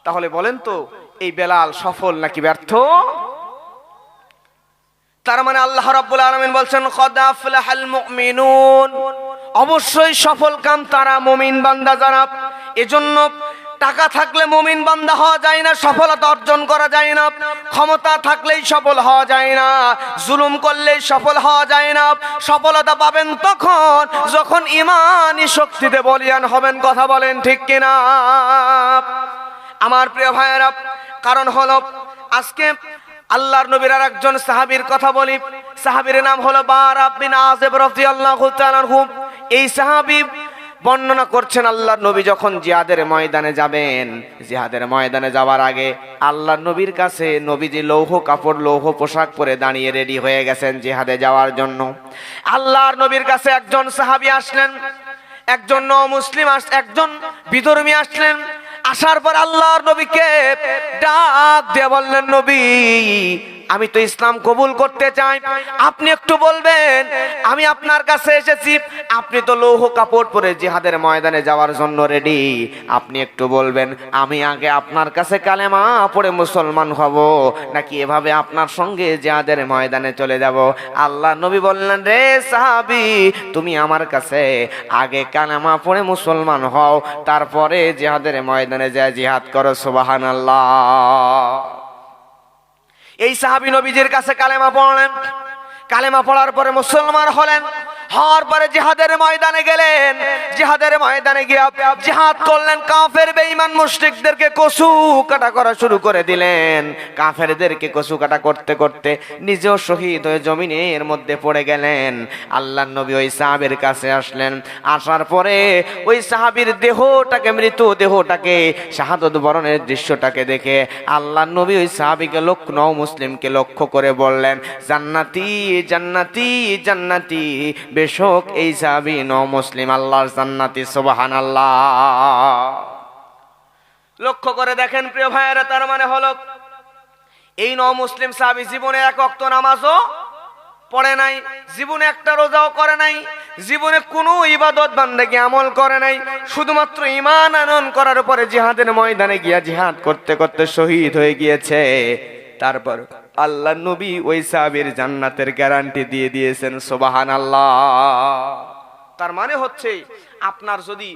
তাহলে বলেন তো এই বেলাল সফল নাকি ব্যর্থ? তার মানে আল্লাহ রাব্বুল আলামিন বলছেন কদ আফলাহাল মুমিনুন, অবশ্যই সফল কাম তারা মুমিন বান্দা যারা। এজন্য টাকা থাকলে মুমিন বান্দা হওয়া যায় না, সফলতা অর্জন করা যায় না। ক্ষমতা থাকলেই সফল হওয়া যায় না, জুলুম করলেই সফল হওয়া যায় না। সফলতা পাবেন তখন যখন ঈমানি শক্তিতে বলিয়ান হবেন। কথা বলেন ঠিক কিনা আমার প্রিয় ভাইয়েরা? কারণ হলো আজকে আল্লাহর নবীর আর একজন সাহাবীর কথা বলি। সাহাবীর নাম হলো বারা বিন আযিব রাদিয়াল্লাহু তাআলা আনহু। এই সাহাবী বর্ণনা করছেন আল্লাহর নবী যখন জিহাদের ময়দানে যাবেন, জিহাদের ময়দানে যাওয়ার আগে আল্লাহর নবীর কাছে নবীজি লৌহ কাপড় লৌহ পোশাক পরে দাঁড়িয়ে রেডি হয়ে গেছেন জিহাদে যাওয়ার জন্য। আল্লাহর নবীর কাছে একজন সাহাবী আসলেন, একজন মুসলিম একজন বিধর্মী আসলেন। আসার পর আল্লাহর নবীকে ডাক দিয়ে বললেন, নবী আমি তো ইসলাম কবুল করতে চাই, আপনি একটু বলবেন আমি আপনার কাছে এসেছি, আপনি তো লৌহ কাপড় পরে জিহাদের ময়দানে যাওয়ার জন্য রেডি, আপনি একটু বলবেন আমি আগে আপনার কাছে কালেমা পড়ে মুসলমান হব নাকি এভাবে আপনার সঙ্গে জিহাদের ময়দানে চলে যাব? আল্লাহ নবী বললেন, রে সাহাবী তুমি আমার কাছে আগে কালেমা পড়ে মুসলমান হও, তারপরে জিহাদের ময়দানে যায় জিহাদ করো। সুবহানাল্লাহ। এই সাহাবী নবীজির কাছে কালেমা পড়লেন, কালেমা পড়ার পরে মুসলমান হলেন। হওয়ার পরে জিহাদের ময়দানে গেলেন, জিহাদের ময়দানে গিয়ে জিহাদ করলেন। কাফের বেঈমান মুশরিকদেরকে কসু কাটা করা শুরু করে দিলেন। কাফেরদেরকে কসু কাটা করতে করতে নিজেও শহীদ হয়ে জমিনের মধ্যে পড়ে গেলেন। আল্লাহর নবী ওই সাহাবীর কাছে আসলেন। আসার পরে ওই সাহাবীর দেহটাকে, মৃত দেহটাকে, শাহাদত বরণের দৃশ্যটাকে দেখে আল্লাহর নবী ওই সাহাবীকে মুসলিমকে লক্ষ্য করে বললেন, জান্নাতি জান্নাতি জান্নাতি, বেশক এই সাহাবী মুসলিম আল্লাহর জান্নাতি। সুবহানাল্লাহ। লক্ষ্য করে দেখেন প্রিয় ভাইয়েরা, তার মানে হলো এই মুসলিম সাহাবী জীবনে এক ওয়াক্ত নামাজও পড়ে নাই, জীবনে একটা রোজাও করে নাই, জীবনে কোনো ইবাদত বান্দেগি আমল করে নাই, শুধুমাত্র ঈমান আনয়ন করার পরে জিহাদের ময়দানে গিয়া জিহাদ করতে করতে শহীদ হয়ে গিয়েছে। তারপর আল্লাহর নবী ওই সাহাবীর জান্নাতের গ্যারান্টি দিয়ে দিয়েছেন। সুবহানাল্লাহ। তার মানে হচ্ছে আপনার যদি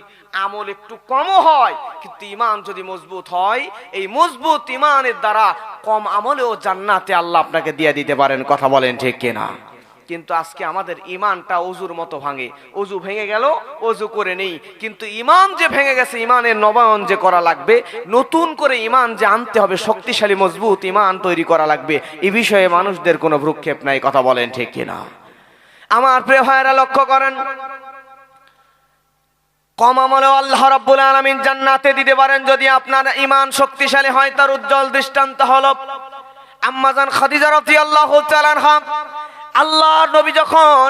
আমল একটু কম হয় কিন্তু ঈমান যদি মজবুত হয়, এই মজবুত ঈমানের দ্বারা কম আমলেও জান্নাতে আল্লাহ আপনাকে দিয়ে দিতে পারেন। কথা বলেন ঠিক কিনা? কিন্তু আজকে আমাদের ঈমানটা অজুর মতো ভাঙে। অজু ভেঙে গেল, অজু করে নেই, কিন্তু ঈমান যে ভেঙে গেছে, ঈমানের নবায়ন যে করা লাগবে, নতুন করে ঈমান যে আনতে হবে, শক্তিশালী মজবুত ঈমান তৈরি করা লাগবে, এই বিষয়ে মানুষদের কোনো ভ্রুক্ষেপ নাই। কথা বলেন ঠিক কিনা আমার প্রিয় ভাইয়েরা? লক্ষ্য করেন, কম আমলেও আল্লাহ রাব্বুল আলামিন জান্নাতে দিতে পারেন যদি আপনার ঈমান শক্তিশালী হয়। তার উজ্জ্বল দৃষ্টান্ত হলো আম্মা জান খাদিজা রাদিয়াল্লাহু তাআলা আনহা। আল্লাহর নবী যখন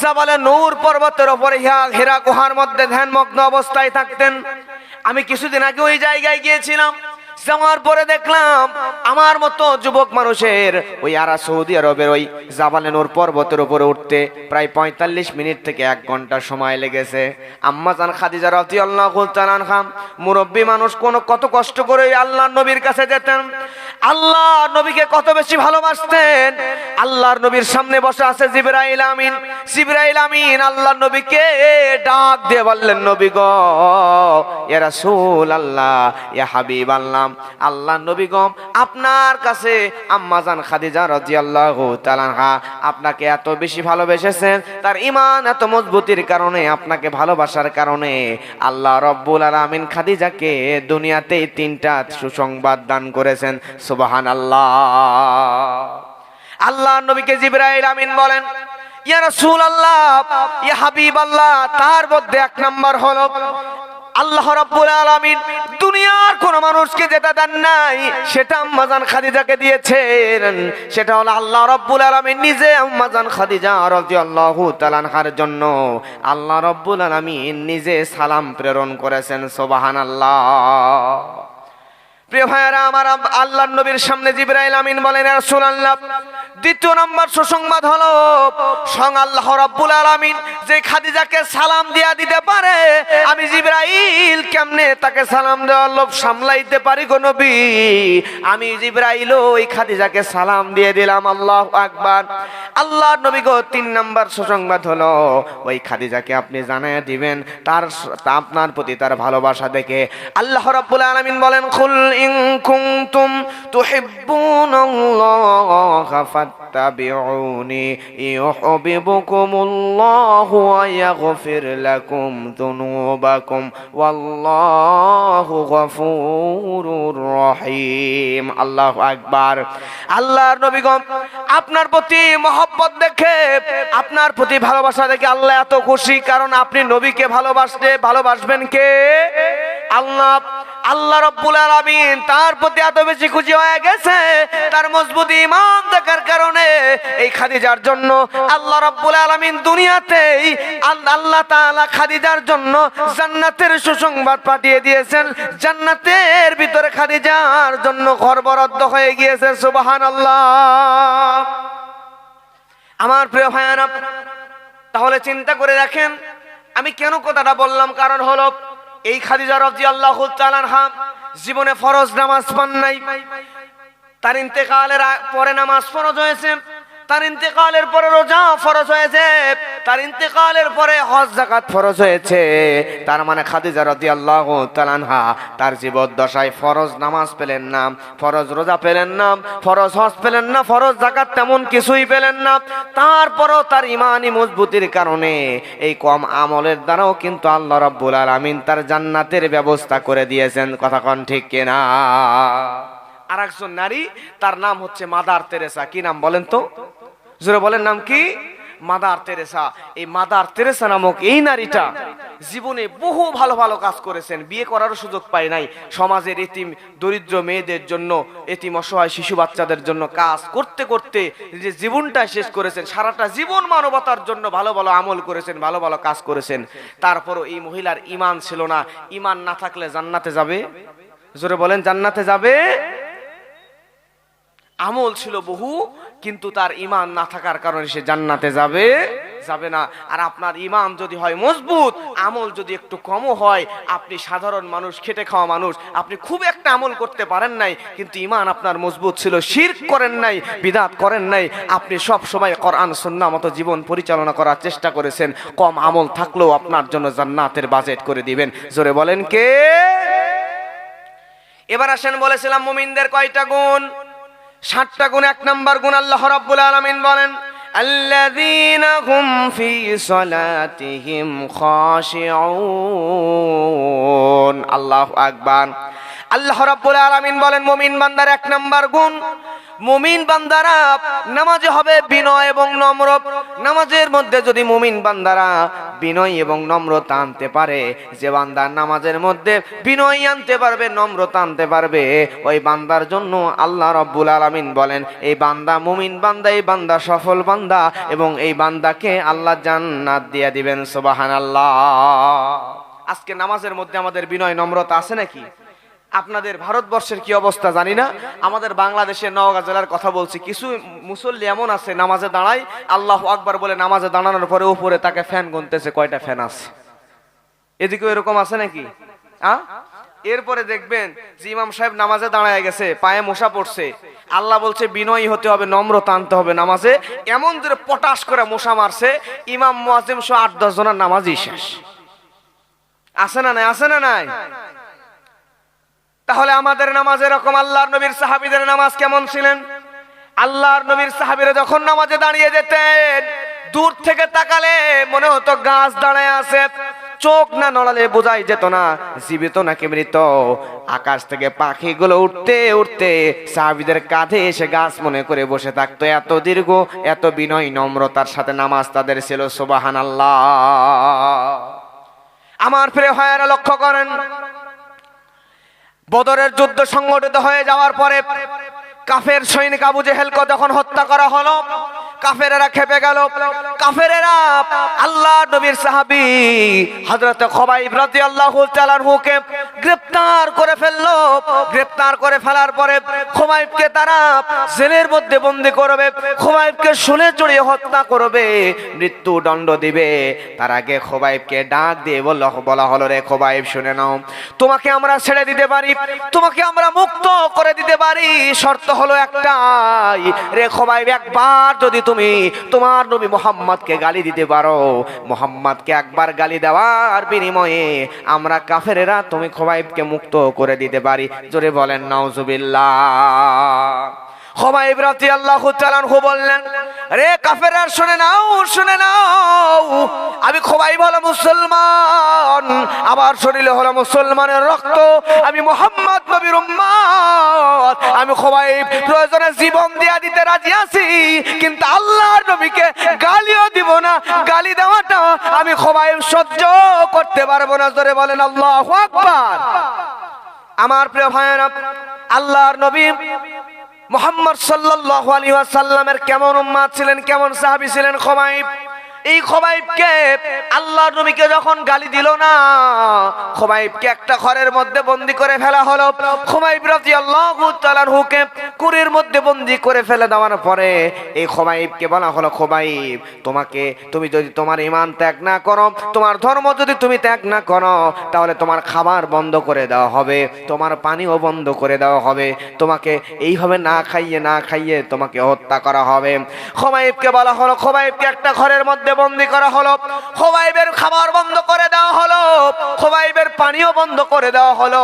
জাবালে নূর পর্বতের উপরে হিরা গুহার মধ্যে ধ্যানমগ্ন অবস্থায় থাকতেন, আমি কিছুদিন আগে ওই জায়গায় গিয়েছিলাম। যাওয়ার পরে দেখলাম আমার মতো যুবক মানুষের ওই সৌদি আরবের ওই জাবালে নূর পর্বতের উপরে উঠতে প্রায় ৪৫ মিনিট থেকে ১ ঘন্টা সময় লেগেছে। আম্মা জান খাদিজা রাদিয়াল্লাহু তাআলা আনহা মুরব্বী মানুষ, কত কষ্ট করে আল্লাহর নবীর কাছে যেতেন, আল্লাহর নবীকে কত বেশি ভালোবাসতেন। আল্লাহর নবীর সামনে বসে আছে জিবরাইল আমিন। জিবরাইল আমিন আল্লাহর নবীকে ডাক দিয়ে বললেন, নবী গো, ইয়া রাসূলুল্লাহ, ইয়া হাবিবাল্লাহ, আল্লাহর নবী গো, আপনার কাছে আম্মা জান খাদিজা রাদিয়াল্লাহু তাআলা আনহা আপনাকে এত বেশি ভালোবেসেছেন, তার ঈমান এত মজবুতির কারণে, আপনাকে ভালোবাসার কারণে আল্লাহ রাব্বুল আলামিন খাদিজাকে দুনিয়াতে 3টা সুসংবাদ দান করেছেন। সুবহানাল্লাহ। আল্লাহর নবীকে জিবরাইল আমিন বলেন, ইয়া রাসূলুল্লাহ, ইয়া হাবিবাল্লাহ, তার মধ্যে 1 নাম্বার হলো আল্লাহ রাব্বুল আলামিন দুনিয়ার কোন মানুষকে যেটা দেন নাই সেটা আম্মা জান খাদিজাকে দিয়েছেন। সেটা হলো আল্লাহ রাব্বুল আলামিন নিজে আম্মা জান খাদিজা রাদিয়াল্লাহু তাআলা আনহার জন্য আল্লাহ রাব্বুল আলামিন নিজে সালাম প্রেরণ করেছেন। সুবহানাল্লাহ। প্রিয় ভাইয়েরা আমার, আল্লাহর নবীর সামনে জিবরাইল আমিন বলেন, ইয়া রাসূলুল্লাহ, দ্বিতীয় নম্বর সুসংবাদ হলো স্বয়ং আল্লাহ রাব্বুল আলামিন যে খাদিজাকে সালাম দিয়া দিতে পারে, আমি জিবরাইল কেমনে তাকে সালাম দেওয়ার লোভ সামলাইতে পারি গো নবী? আমি জিবরাইল ওই খাদিজাকে সালাম দিয়ে দিলাম। আল্লাহু আকবার। আল্লাহর নবী গো, 3 নম্বর সুসংবাদ হলো ওই খাদিজাকে আপনি জানায়া দিবেন তার আপনার প্রতি তার ভালোবাসা দেখে আল্লাহ রাব্বুল আলামিন বলেন, কুল ইন কুনতুম তুহিব্বুনাল্লাহা ফাত্তাবিউনি ইউহিব্বুকুমুল্লাহু ওয়া ইয়াগফির লাকুম যুনুবাকুম ওয়াল্লাহু গফুরুর রহিম। আল্লাহু আকবার। আল্লাহর নবীগণ আপনার প্রতি মহব্বত দেখে, আপনার প্রতি ভালোবাসা দেখে আল্লাহ এত খুশি, কারণ আপনি নবীকে ভালোবাসবেন কে? আল্লাহ। আল্লাহ রাব্বুল আলামিন তার প্রতি এত বেশি খুশি হয়ে গেছে, তার মজবুত ঈমান দেখার কারণে এই খাদিজার জন্য আল্লাহ রাব্বুল আলামিন দুনিয়াতেই আল্লাহ তাআলা খাদিজার জন্য জান্নাতের সুসংবাদ পাঠিয়ে দিয়েছেন। জান্নাতের ভিতরে খাদিজার জন্য ঘর বরাদ্দ হয়ে গিয়েছে। সুবহানাল্লাহ। আমার প্রিয় ভাইয়ারা, তাহলে চিন্তা করে দেখেন আমি কেন কথাটা বললাম। কারণ হলো এই খাদিজা রাদিয়াল্লাহু তাআলা আনহা জীবনে ফরজ নামাজ পান নাই। তার ইন্তেকালের পরে নামাজ ফরজ হয়েছে, তার ইন্তেকালের পরে রোজা ফরজ হয়েছে, তার ইন্তেকালের পরে হজ যাকাত ফরজ হয়েছে। তার মানে খাদিজা রাদিয়াল্লাহু তাআলা আনহা তার জীবদ্দশায় ফরজ নামাজ পেলেন না, ফরজ রোজা পেলেন না, ফরজ হজ পেলেন না, ফরজ যাকাত তেমন কিছুই পেলেন না। তারপরও তার ঈমানি মজবুতির কারণে এই কম আমলের দ্বারাও কিন্তু আল্লাহ রাব্বুল আলামিন তার জান্নাতের ব্যবস্থা করে দিয়েছেন। কথা কোন ঠিক কিনা? আরেকজন নারী, তার নাম হচ্ছে মাদার তেরেসা। কি নাম বলেন তো? জোরে বলেন, নাম কি? Mother Teresa. এই মাদার তেরেসা নামক এই নারীটা জীবনে বহু ভালো ভালো কাজ করেছেন, বিয়ে করারও সুযোগ পায় নাই। সমাজের এতিম দরিদ্র মেয়েদের জন্য, এতিম অসহায় শিশু বাচ্চাদের জন্য কাজ করতে করতে যে জীবনটা শেষ করেছেন, সারাটা জীবন মানবতার জন্য ভালো ভালো আমল করেছেন, ভালো ভালো কাজ করেছেন। তারপরও এই মহিলার ঈমান ছিল না। ঈমান না থাকলে জান্নাতে যাবে? জোরে বলেন, জান্নাতে যাবে? আমল ছিল বহু, কিন্তু তার ঈমান না থাকার কারণে সে জান্নাতে যাবে না। আর আপনার ঈমান যদি হয় মজবুত, আমল যদি একটু কমও হয়, আপনি সাধারণ মানুষ, খেটে খাওয়া মানুষ, আপনি খুব একটা আমল করতে পারেন নাই, কিন্তু ঈমান আপনার মজবুত ছিল, শিরক করেন নাই, বিদআত করেন নাই, আপনি সব সময় কোরআন সুন্নাহ মতো জীবন পরিচালনা করার চেষ্টা করেছেন, কম আমল থাকলেও আপনার জন্য জান্নাতের বাজেট করে দিবেন। জোরে বলেন কে? এবার আসেন, বলেছিলাম মুমিনদের কয়টা গুণ? 7টা গুণ। 1 নম্বর গুণ আল্লাহ রাব্বুল আলামিন বলেন, আল্লাযীনা হুম ফি সালাতিহিম খাশিউন। আল্লাহু আকবার। আল্লাহ রাব্বুল আলামিন বলেন মুমিন বান্দার 1 নম্বর গুণ, মুমিন বান্দারা নামাজে হবে বিনয় এবং নম্র। নামাজের মধ্যে যদি মুমিন বান্দারা বিনয় এবং নম্রতা আনতে পারে, যে বান্দা নামাজের মধ্যে বিনয় আনতে পারবে, নম্রতা আনতে পারবে, ওই বান্দার জন্য আল্লাহ রাব্বুল আলামিন বলেন এই বান্দা মুমিন বান্দা, এই বান্দা সফল বান্দা, এবং এই বান্দাকে আল্লাহ জান্নাত দিয়ে দিবেন। সুবহানাল্লাহ। আজকে নামাজের মধ্যে আমাদের বিনয় নম্রতা আছে নাকি? আপনাদের ভারতবর্ষের কি অবস্থা জানি না, আমাদের বাংলাদেশের নওগাঁ জেলার কথা বলছি, কিছু মুসল্লি এমন আছে নামাজে দাঁড়ায়, আল্লাহু আকবার বলে নামাজে দাঁড়ানোর পরে উপরে তাকে ফ্যান গুনতেছে কয়টা ফ্যান আছে। এদিকেও এরকম আছে নাকি? এরপরে দেখবেন যে ইমাম সাহেব নামাজে দাঁড়ায় গেছে, পায়ে মশা পড়ছে, আল্লাহ বলছে বিনয়ী হতে হবে, নম্রতা আনতে হবে নামাজে, এমন জোরে পটাশ করে মশা মারছে, ইমাম মুয়াজ্জিম সহ 8-10 জনের নামাজই শেষ। আছে না নাই? আছে না নাই? তাহলে আমাদের নামাজ এরকম। আল্লাহর নবীর সাহাবীদের নামাজ কেমন ছিলেন? আল্লাহর নবীর সাহাবীরা যখন নামাজে দাঁড়িয়ে যেতেন, দূর থেকে তাকালে মনে হতো গাছ দাঁড়ায় আছে, চোখ না নড়ালে বোঝাই যেত না জীবিত নাকি মৃত। আকাশ থেকে পাখিগুলো উঠতে উঠতে সাহাবীদের কাঁধে এসে গাছ মনে করে বসে থাকতো। এত দীর্ঘ, এত বিনয় নম্রতার সাথে নামাজ তাদের ছিল। সুবহানাল্লাহ। আমার প্রিয় ভাইয়েরা লক্ষ্য করেন, বদরের যুদ্ধ সংগঠিত হয়ে যাওয়ার পরে কাফের সৈনিক আবু জেহেলকে যখন হত্যা করা হলো, কাফেরেরা খেপে গেল। কাফেরেরা আল্লাহ নবীর সাহাবী হযরত খুবাইব রাদিয়াল্লাহু তাআলা আনহুকে গ্রেফতার করে ফেললো। গ্রেফতার করে ফেলার পরে খুবাইবকে তারা জেলের মধ্যে বন্দী করবে, খুবাইবকে শুলে চড়িয়ে হত্যা করবে, মৃত্যুদণ্ড দিবে। তার আগে খুবাইবকে ডাক দিয়ে বলা হলো, রে খুবাইব শুনে নাও, তোমাকে আমরা ছেড়ে দিতে পারি, তোমাকে আমরা মুক্ত করে দিতে পারি, শর্ত হলো একটাই, রে খুবাইব একবার যদি তুমি তোমার নবী মুহাম্মদকে গালি দিতে পারো, মুহাম্মদকে একবার গালি দেওয়ার বিনিময়ে আমরা কাফেরেরা তুমি খুবাইবকে মুক্ত করে দিতে পারি। জোরে বলেন নাউজুবিল্লাহ। খুবাইব রাদিয়াল্লাহু তাআলা আনহু বললেন, রে কাফেররা শুনে নাও, শুনে নাও, আমি খুবাইব হলো মুসলমান, আমার শরীরে হলো মুসলমানের রক্ত, আমি মুহাম্মদ নবীর উম্মত, আমি খুবাইব প্রয়োজনে জীবন দিয়া দিতে রাজি আছি, কিন্তু আল্লাহর নবীকে গালিও দিব না, গালি দেওয়াটা আমি খুবাইব সহ্য করতে পারবো না। জোরে বলেন আল্লাহু আকবার। আমার প্রিয় ভাইয়েরা, আল্লাহর নবী মুহাম্মদ সাল্লাল্লাহু আলাইহি ওয়াসাল্লামের কেমন উম্মত ছিলেন, কেমন সাহাবী ছিলেন খুবাইব। এই খুবাইবকে আল্লাহর নবীকে যখন গালি দিল না, খুবাইবকে একটা ঘরের মধ্যে বন্দী করে ফেলা হলো। খুবাইব রাদিয়াল্লাহু তাআলা আনহুকে কুড়ির মধ্যে বন্দী করে ফেলে দেওয়ার পরে এই খুবাইবকে বলা হলো, খুবাইব তুমি যদি তোমার ঈমান ত্যাগ না করো, তোমার ধর্ম যদি তুমি ত্যাগ না করো, তাহলে তোমার খাবার বন্ধ করে দেওয়া হবে, তোমার পানিও বন্ধ করে দেওয়া হবে, তোমাকে এইভাবে না খাইয়ে তোমাকে হত্যা করা হবে। খুবাইবকে বলা হলো, খুবাইবকে একটা ঘরের মধ্যে বন্দী করা হলো, খুবাইবের খাবার বন্ধ করে দেওয়া হলো, খুবাইবের পানিও বন্ধ করে দেওয়া হলো।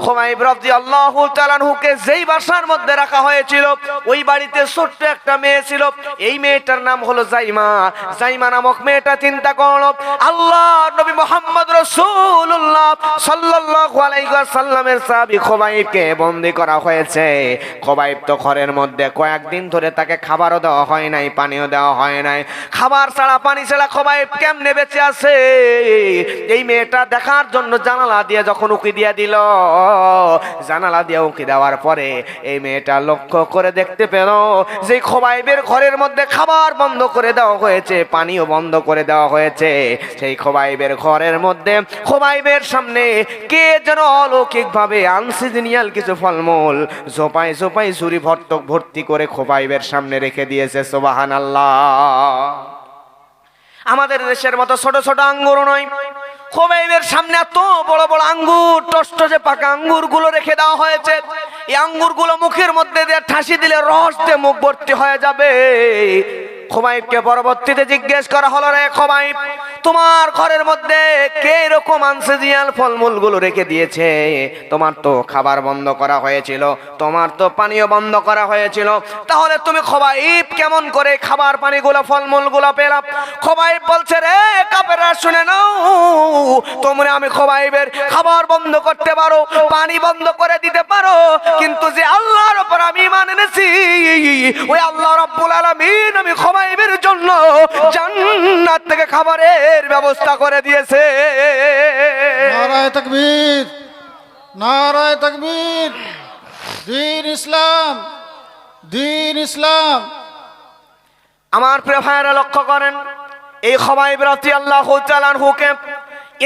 খুবাইব রাদিয়াল্লাহু তাআলা আনহুকে যেই বাসার মধ্যে রাখা হয়েছিল, ওই বাড়িতে ছোট্ট একটা মেয়ে ছিল, এই মেয়েটার নাম হলো জাইমা। জাইমা নামক মেয়েটা চিন্তা করলো, আল্লাহ নবী মুহাম্মদ রাসূলুল্লাহ সাল্লাল্লাহু আলাইহি ওয়াসাল্লামের সাহাবী খুবাইবকে বন্দী করা হয়েছে। খুবাইব তো ঘরের মধ্যে কয়েকদিন ধরে তাকে খাবারও দেওয়া হয় নাই, পানিও দেওয়া হয় নাই, খাবার ছাড়া পানি ছাড়া খুবাইব কেমনে বেঁচে আছে। এই মেয়েটা দেখার জন্য জানালা দিয়ে যখন উকি দিয়ে দিল, জানালা দিয়ে উকি দেওয়ার পরে এই মেয়েটা লক্ষ্য করে দেখতে পেল যে খুবাইবের ঘরের মধ্যে খাবার বন্ধ করে দেওয়া হয়েছে, পানিও বন্ধ করে দেওয়া হয়েছে। সেই খুবাইবের ঘরের মধ্যে খুবাইবের সামনে কে যেন অলৌকিক ভাবে আনসিজনিয়াল কিছু ফলমূল জোপায় জোপায় ঝুরি ভর্তি করে খুবাইবের সামনে রেখে দিয়েছে। সুবহানাল্লাহ। আমাদের দেশের মতো ছোট ছোট আঙ্গুর নয়, খুবাইবের সামনে এত বড় বড় আঙ্গুর, টসটসে পাকা আঙ্গুর গুলো রেখে দেওয়া হয়েছে। এই আঙ্গুর গুলো মুখের মধ্যে দিয়ে ঠাসি দিলে রস দিয়ে মুখ ভর্তি হয়ে যাবে। খুবাইবকে পরবর্তীতে জিজ্ঞেস করা হলো, রে খুবাইব, তোমার ঘরের মধ্যে কে এরকম আনসিজিয়াল ফলমূল গুলো রেখে দিয়েছে? তোমার তো খাবার বন্ধ করা হয়েছিল, তোমার তো পানীয় বন্ধ করা হয়েছিল, তাহলে তুমি খুবাইব কেমন করে খাবার পানিগুলো ফলমূল গুলো পেলাম? খুবাইব বলছে, রে কাফেররা শুনে নাও, তোমরা আমি খুবাইবের খাবার বন্ধ করতে পারো, পানি বন্ধ করে দিতে পারো, কিন্তু যে আল্লাহর উপর আমি ঈমান এনেছি, ওই আল্লাহ রাব্বুল আলামিন আমি খুবাইবের জন্য জান্নাত থেকে খাবারের ব্যবস্থা করে দিয়েছে। নারায়ে তাকবীর, নারায়ে তাকবীর, দ্বীন ইসলাম, দ্বীন ইসলাম। আমার প্রিয় ভাইয়েরা লক্ষ্য করেন, এই খুবাইব রাদিয়াল্লাহু তাআলা আনহুকে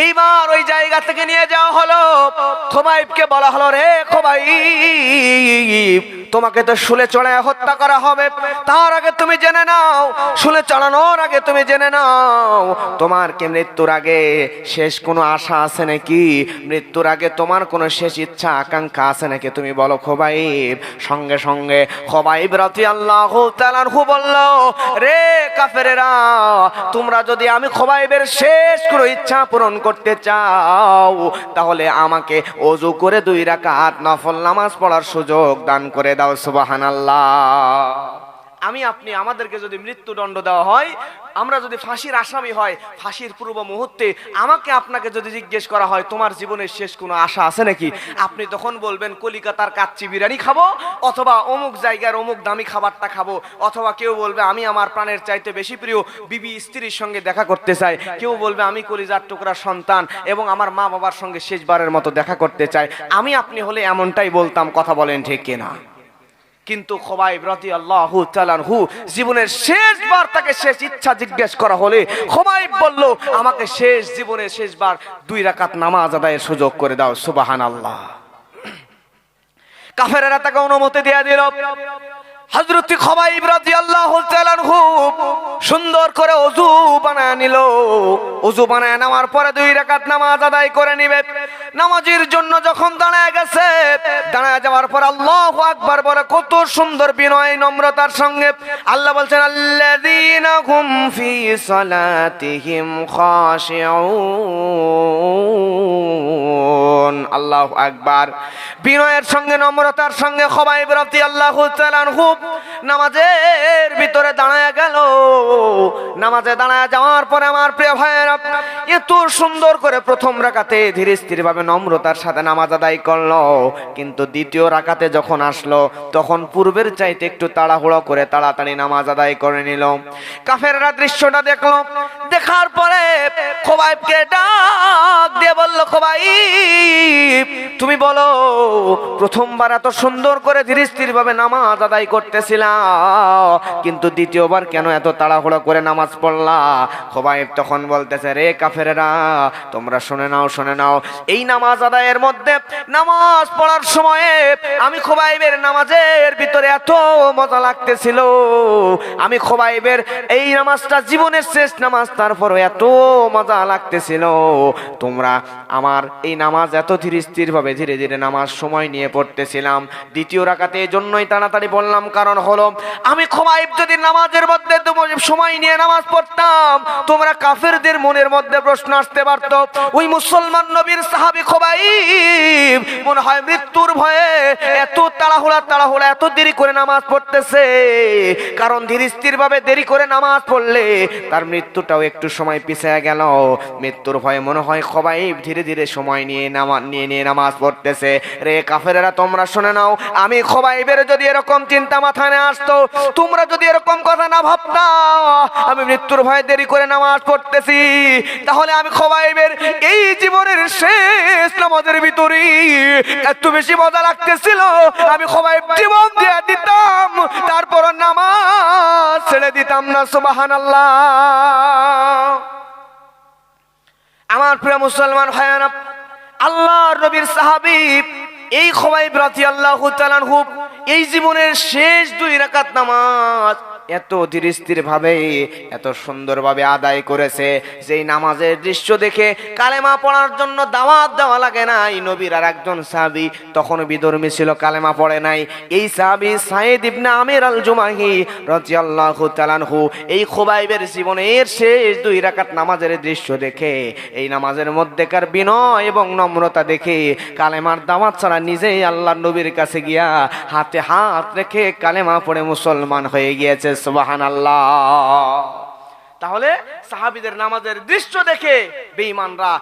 এইবার ওই জায়গা থেকে নিয়ে যাওয়া হলো। খুবাইবকে বলা হলো, রে খুবাইব, তোমাকে তো শুলে চড়ায় হত্যা করা হবে, তার আগে তুমি জেনে নাও, শুলে চড়ানোর আগে তুমি জেনে নাও, তোমার কি মৃত্যুর আগে শেষ কোনো আশা আছে নাকি? মৃত্যুর আগে তোমার কোনো শেষ ইচ্ছা আকাঙ্ক্ষা আছে নাকি? তুমি বলো খুবাইব। সঙ্গে সঙ্গে খুবাইব রাদিয়াল্লাহু তাআলা আনহু বলল, রে কাফেরেরা, তোমরা যদি আমি খুবাইবের শেষ কোনো ইচ্ছা পূরণ করতে চাও, তাহলে আমাকে ওযু করে 2 রাকাত নফল নামাজ পড়ার সুযোগ দান করে দাও। সুবহানাল্লাহ। আমি আপনি আমাদেরকে যদি মৃত্যুদণ্ড দেওয়া হয়, আমরা যদি ফাঁসির আসামি হয়, ফাঁসির পূর্ব মুহূর্তে আমাকে আপনাকে যদি জিজ্ঞেস করা হয় তোমার জীবনের শেষ কোনো আশা আছে নাকি, আপনি তখন বলবেন কলিকাতার কাচ্চি বিরিয়ানি খাবো, অথবা অমুক জায়গার অমুক দামি খাবারটা খাবো, অথবা কেউ বলবে আমি আমার প্রাণের চাইতে বেশি প্রিয় বিবি স্ত্রীর সঙ্গে দেখা করতে চাই, কেউ বলবে আমি কলিজার টুকরা সন্তান এবং আমার মা বাবার সঙ্গে শেষবারের মতো দেখা করতে চাই। আমি আপনি হলে এমনটাই বলতাম। কথা বলেন ঠিক কিনা? কিন্তু খোবাইব রাদিয়াল্লাহু তাআলা আনহু জীবনের শেষবার তাকে শেষ ইচ্ছা জিজ্ঞেস করা হলে খোবাইব বলল, আমাকে শেষ জীবনে শেষবার 2 রাকাত নামাজ আদায়ের সুযোগ করে দাও। সুবহানাল্লাহ। কাফেরেরা তাকে অনুমতি দিয়ে দিল। হযরত খোবাইব রাদিয়াল্লাহু তাআলা আনহু সুন্দর করে ওযু বানায় নিল। ওযু বানায় নেওয়ার পরে 2 রাকাত নামাজ আদায় করে নিবে। নামাজের জন্য যখন দাঁড়ায় গেছে, দাঁড়ায় যাওয়ার পর আল্লাহু আকবার বলে কত সুন্দর বিনয় নম্রতার সঙ্গে আল্লাহ বলছেন, আল্লাযীনা হুম ফি সালাতিহিম খাশিউন। আল্লাহু আকবার। বিনয়ের সঙ্গে নম্রতার সঙ্গে খোবাইব রাদিয়াল্লাহু তাআলা আনহু নামাজের ভিতরে দাঁড়ায় গেল। নামাজে দাঁড়ায় যাওয়ার পরে আমার প্রিয় ভাইয়েরা, এত সুন্দর করে প্রথম রাকাতে ধীরে স্থির ভাবে নম্রতার সাথে নামাজ আদায় করলো, কিন্তু দ্বিতীয় রাকাতে যখন আসলো তখন পূর্বের চাইতে একটু তাড়াহুড়ো করে তাড়াতাড়ি নামাজ আদায় করে নিল। কাফেররা দৃশ্যটা দেখলো, দেখার পরে খোবাইবকে ডাক দিয়ে বলল, খোবাইব তুমি বলো, প্রথমবার এত সুন্দর করে ধীরে স্থির ভাবে নামাজ আদায় করতেছিলা, কিন্তু দ্বিতীয়বার কেন এত তাড়াহুড়ো করে নামাজ পড়লা? খোবাইব তখন বলতেছে, রে কাফেরেরা, তোমরা শুনে নাও, শুনে নাও, এই নামাজ আদায়ের মধ্যে নামাজ পড়ার সময়ে আমি খোবাইবের নামাজের ভিতরে এত মজা লাগতেছিল, আমি খোবাইবের এই নামাজটা জীবনের শেষ নামাজ, তারপরও এত মজা লাগতেছিল। তোমরা আমার এই নামাজ এত ধীরে স্থির ভাবে ধীরে ধীরে নামাজ সময় নিয়ে পড়তেছিলাম। দ্বিতীয় রাকাতে এই জন্যই তাড়াতাড়ি বললাম, কারণ হলো আমি খোবাইব যদি নামাজের মধ্যে সময় নিয়ে নামাজ পড়তাম, তোমরা কাফেরদের মনের মধ্যে প্রশ্ন আসতে পারত, ওই মুসলমান নবীর সাহাবী খোবাইব মনে হয় মৃত্যুর ভয়ে এত তাড়াহুড়া এত দেরি করে নামাজ পড়তেছে, কারণ ধীরে স্থির ভাবে দেরি করে নামাজ পড়লে তার মৃত্যুটাও একটু সময় পিছিয়ে গেল। মৃত্যুর ভয়ে মনে হয় খোবাইব ধীরে ধীরে সময় নিয়ে নামাজ পড়তেছে। রে কাফেরেরা, তোমরা শুনে নাও, আমি খোবাইবের যদি এরকম চিন্তা মাথায় না আসতো, তোমরা যদি এরকম কথা না ভাবতা আমি মৃত্যুর ভয়ে দেরি করে নামাজ পড়তেছি, তাহলে আমি খোবাইবের এই জীবনের শেষ নামাজের ভিতরে এত বেশি মজা লাগতেছিল, আমি খোবাইব জীবন দিয়ে দিতাম, তারপর নামাজ ছেড়ে দিতাম না। সুবহানাল্লাহ। আমার প্রিয় মুসলমান ভাইয়েরা, আল্লাহর নবীর সাহাবী এই খোবাইব রাদিয়াল্লাহু তাআলা আনহু এই জীবনের শেষ 2 রাকাত নামাজ এত ধীরে স্থির ভাবে এত সুন্দর ভাবে আদায় করেছে, যেই নামাজের দৃশ্য দেখে কালেমা পড়ার জন্য দাওয়াত দেওয়া লাগে না। এই নবীর আর একজন সাহাবী তখন বিধর্মী ছিল, কালেমা পড়ে নাই। এই সাহাবী সাইদ ইবনে আমির আল জুমাহি রাদিয়াল্লাহু তাআলা আনহু এই খোবাইবের জীবনের শেষ 2 রাকাত নামাজের দৃশ্য দেখে, এই নামাজের মধ্যেকার বিনয় এবং নম্রতা দেখে কালেমার দাওয়াত ছাড়া নিজেই আল্লাহর নবীর কাছে গিয়া হাতে হাত রেখে কালেমা পড়ে মুসলমান হয়ে গিয়েছে। সুবহানাল্লাহ। তাহলে সাহাবীদের নামাজের দৃশ্য দেখে বেঈমানরা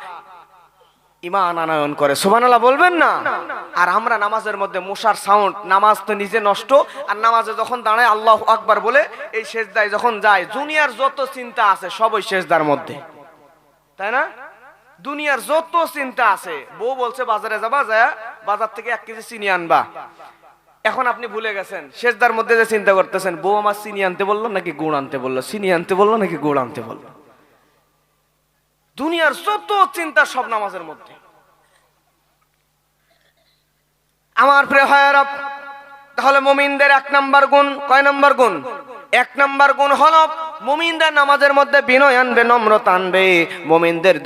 ঈমান আনয়ন করে। সুবহানাল্লাহ বলবেন না? আর আমরা নামাজের মধ্যে মশার সাউন্ড, নামাজ তো নিজে নষ্ট, আর নামাজে যখন দাঁড়ায় আল্লাহু আকবার বলে এই সেজদায় যখন যায়, দুনিয়ার যত চিন্তা আছে সব ওই সেজদার মধ্যে, তাই না? দুনিয়ার যত চিন্তা আছে, বউ বলছে বাজারে যাবা, যায় বাজার থেকে 1 কেজি চিনি আনবা, এখন আপনি ভুলে গেছেন সেজদার মধ্যে যে চিন্তা করতেছেন, বউ আমার চিনি আনতে বললো নাকি গুড় আনতে বললো, চিনি আনতে বললো নাকি গুড় আনতে বললো। দুনিয়ার যত চিন্তা সব নামাজের মধ্যে। আমার প্রিয় ভাইয়েরা, তাহলে মুমিনদের 1 নাম্বার গুণ, কয় নাম্বার গুণ? 1 নাম্বার গুণ হলো মুমিনদের নামাজের মধ্যে বিনয় আনবে, নম্রতা আনবে। মুমিনদের